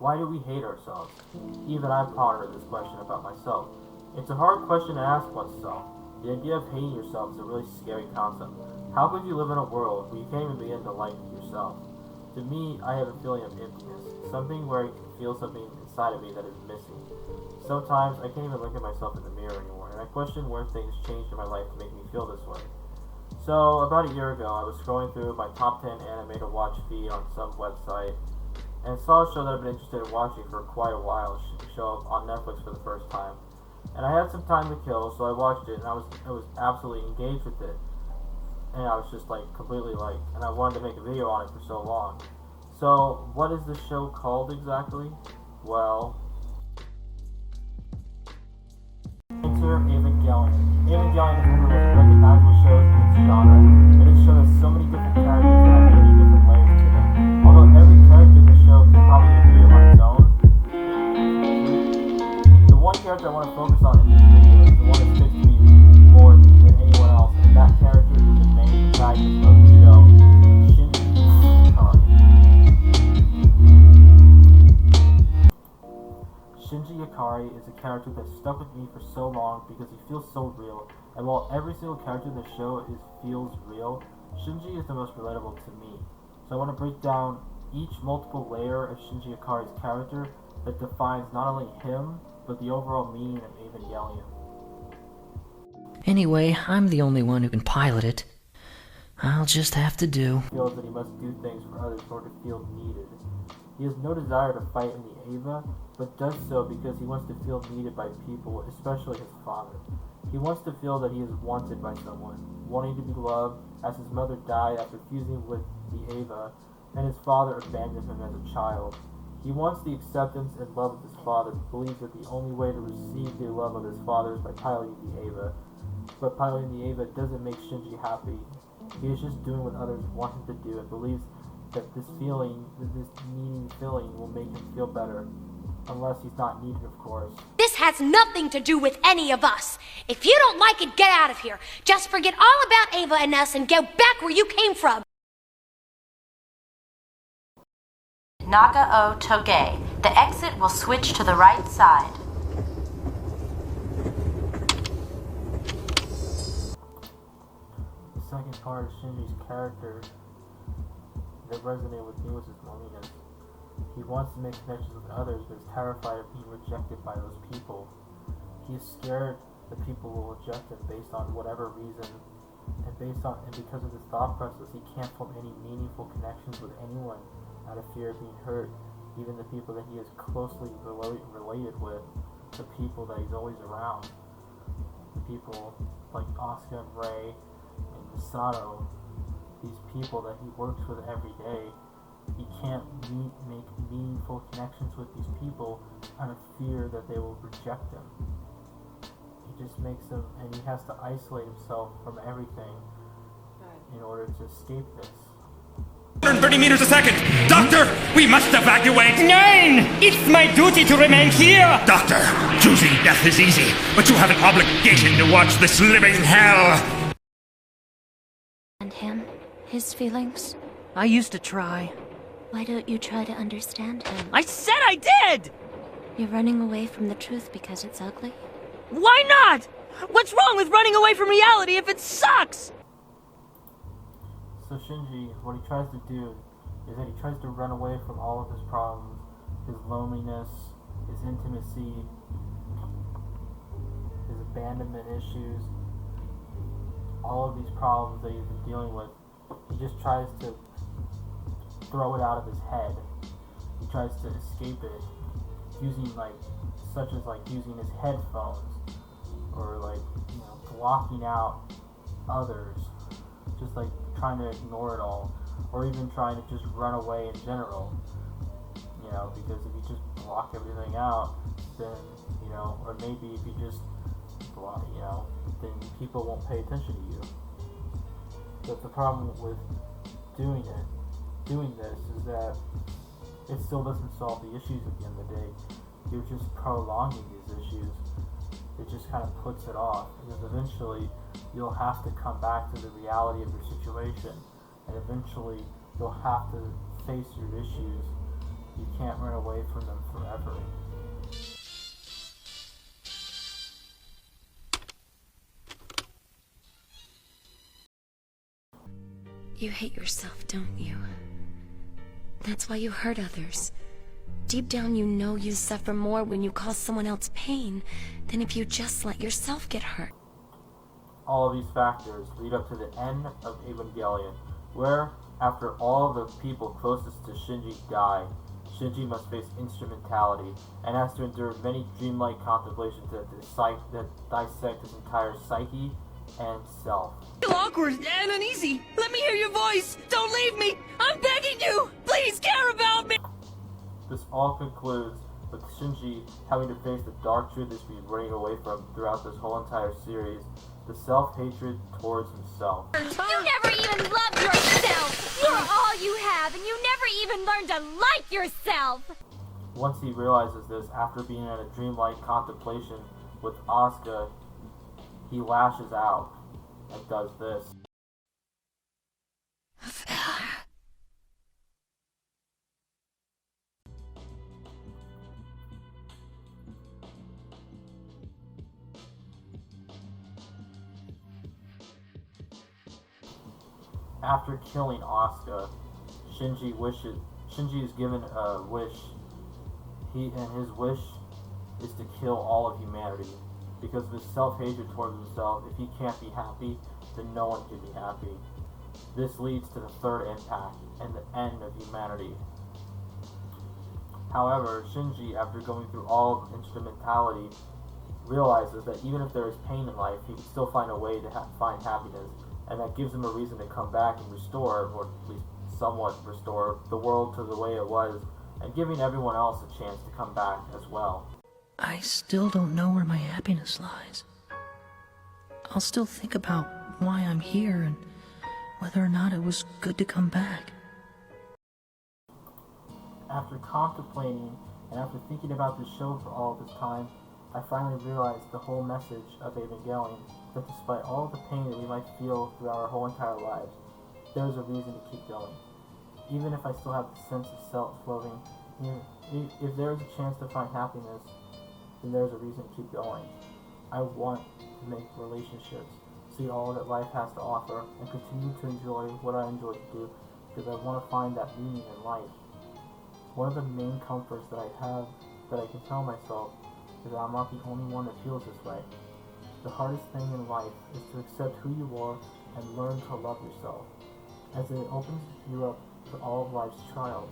Why do we hate ourselves? Even I've pondered this question about myself. It's a hard question to ask oneself. The idea of hating yourself is a really scary concept. How could you live in a world where you can't even begin to like yourself? To me, I have a feeling of emptiness, something where I can feel something inside of me that is missing. Sometimes I can't even look at myself in the mirror anymore, and I question where things changed in my life to make me feel this way. So, about a year ago, I was scrolling through my top 10 anime to watch feed on some website, and saw a show that I've been interested in watching for quite a while show up on Netflix for the first time. And I had some time to kill, so I watched it, and I was absolutely engaged with it. And I was just like completely like, and I wanted to make a video on it for so long. So, what is the show called exactly? Well, enter Evangelion. Evangelion is one of the most recognizable shows in its genre, and it shows so many different characters that have many different layers to them. Although every character in the show can probably be on its own, the one character I want to focus on in this video is the one that sticks to me more than anyone else, and that character is the main protagonist of the show, Shinji Ikari. Shinji Ikari is a character that stuck with me for so long because he feels so real, and while every single character in the show feels real, Shinji is the most relatable to me. So I want to break down each multiple layer of Shinji Ikari's character that defines not only him, but the overall meaning of Evangelion. Anyway, I'm the only one who can pilot it. I'll just have to do. He feels that he must do things for others in order to feel needed. He has no desire to fight in the Eva, but does so because he wants to feel needed by people, especially his father. He wants to feel that he is wanted by someone, wanting to be loved, as his mother died after fusing with the Eva, and his father abandoned him as a child. He wants the acceptance and love of his father, but believes that the only way to receive the love of his father is by piloting the Eva. But piloting the Eva doesn't make Shinji happy. He is just doing what others want him to do, and believes that this needing feeling will make him feel better. Unless he's not needed, of course. This has nothing to do with any of us. If you don't like it, get out of here. Just forget all about Ava and us and go back where you came from. Nagao Toge. The exit will switch to the right side. The second part of Shinji's character that resonated with me was his loneliness. He wants to make connections with others, but is terrified of being rejected by those people. He is scared that people will reject him based on whatever reason, and because of this thought process, he can't form any meaningful connections with anyone out of fear of being hurt, even the people that he is closely related with, the people that he's always around, the people like Asuka and Rei and Misato, these people that he works with every day. He can't make meaningful connections with these people out of fear that they will reject him. He just makes them, and he has to isolate himself from everything in order to escape this. 130 meters a second! Doctor, we must evacuate! Nein! It's my duty to remain here! Doctor, choosing death is easy, but you have an obligation to watch this living hell! And him? His feelings? I used to try. Why don't you try to understand him? I said I did! You're running away from the truth because it's ugly? Why not? What's wrong with running away from reality if it sucks? So Shinji, what he tries to do is that he tries to run away from all of his problems, his loneliness, his intimacy, his abandonment issues, all of these problems that he's been dealing with. He just tries to throw it out of his head. He tries to escape it using using his headphones, or blocking out others, just like trying to ignore it all, or even trying to just run away in general. Because if you just block everything out, then or maybe if you just block, then people won't pay attention to you. But the problem with doing this is that it still doesn't solve the issues at the end of the day. You're just prolonging these issues. It just kind of puts it off, because eventually you'll have to come back to the reality of your situation, and eventually you'll have to face your issues You can't run away from them forever. You hate yourself, don't you? That's why you hurt others. Deep down you know you suffer more when you cause someone else pain than if you just let yourself get hurt. All of these factors lead up to the end of Evangelion, where, after all the people closest to Shinji die, Shinji must face instrumentality, and has to endure many dreamlike contemplations that dissect his entire psyche and self. I feel awkward and uneasy. Let me hear your voice. Don't leave me. I'm begging you. Please care about me. This all concludes with Shinji having to face the dark truth he's been running away from throughout this whole entire series, the self-hatred towards himself. You never even loved yourself! You're all you have, and you never even learned to like yourself! Once he realizes this, after being in a dreamlike contemplation with Asuka, he lashes out and does this. After killing Asuka, Shinji is given a wish. His wish is to kill all of humanity. Because of his self-hatred towards himself, if he can't be happy, then no one can be happy. This leads to the third impact and the end of humanity. However, Shinji, after going through all of instrumentality, realizes that even if there is pain in life, he can still find a way to find happiness. And that gives him a reason to come back and restore, or at least somewhat restore, the world to the way it was, and giving everyone else a chance to come back as well. I still don't know where my happiness lies. I'll still think about why I'm here and whether or not it was good to come back. After contemplating and after thinking about this show for all this time, I finally realized the whole message of Evangelion, that despite all the pain that we might feel throughout our whole entire lives, there is a reason to keep going. Even if I still have the sense of self-loathing, if there is a chance to find happiness, then there's a reason to keep going. I want to make relationships, see all that life has to offer, and continue to enjoy what I enjoy to do, because I want to find that meaning in life. One of the main comforts that I have, that I can tell myself, is that I'm not the only one that feels this way. The hardest thing in life is to accept who you are and learn to love yourself, as it opens you up to all of life's trials,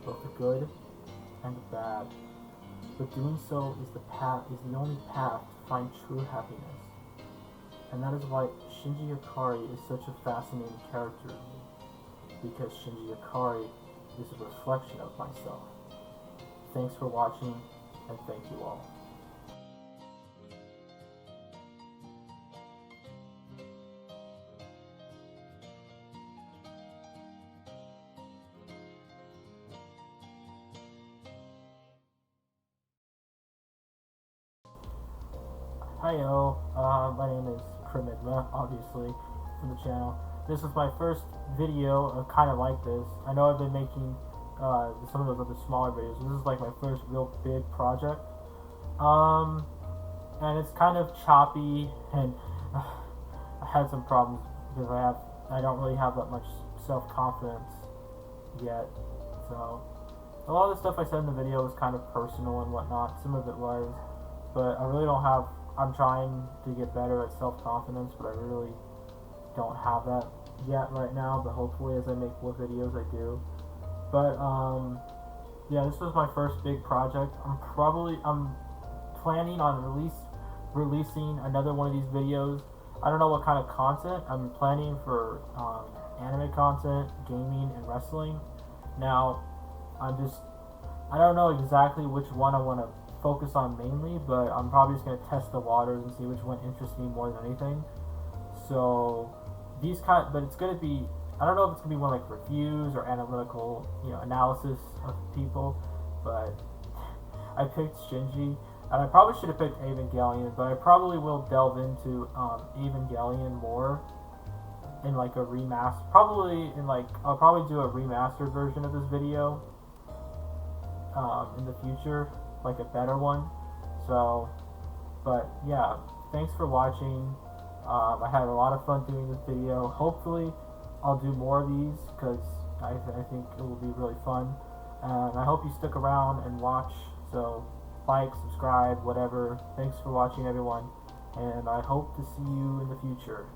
both the good and the bad. But doing so is the only path to find true happiness. And that is why Shinji Ikari is such a fascinating character to me, because Shinji Ikari is a reflection of myself. Thanks for watching, and thank you all. Hiyo, my name is Krimidma, obviously, from the channel. This is my first video kind of like this. I know I've been making some of those other smaller videos. This is like my first real big project. And it's kind of choppy, and I had some problems because I don't really have that much self-confidence yet. So a lot of the stuff I said in the video was kind of personal and whatnot. Some of it was, but I really don't have. I'm trying to get better at self-confidence, but I really don't have that yet right now, but hopefully as I make more videos I do. But yeah, this was my first big project. I'm planning on releasing another one of these videos. I don't know what kind of content. I'm planning for anime content, gaming, and wrestling. Now I don't know exactly which one I want to focus on mainly, but I'm probably just going to test the waters and see which one interests me more than anything. So but it's going to be, I don't know if it's going to be more like reviews or analytical, analysis of people, but I picked Shinji, and I probably should have picked Evangelion, but I probably will delve into Evangelion more in like a remaster, I'll probably do a remastered version of this video, in the future, like a better one. So, but yeah, thanks for watching. I had a lot of fun doing this video. Hopefully, I'll do more of these because I think it will be really fun. And I hope you stick around and watch. So, like, subscribe, whatever. Thanks for watching, everyone. And I hope to see you in the future.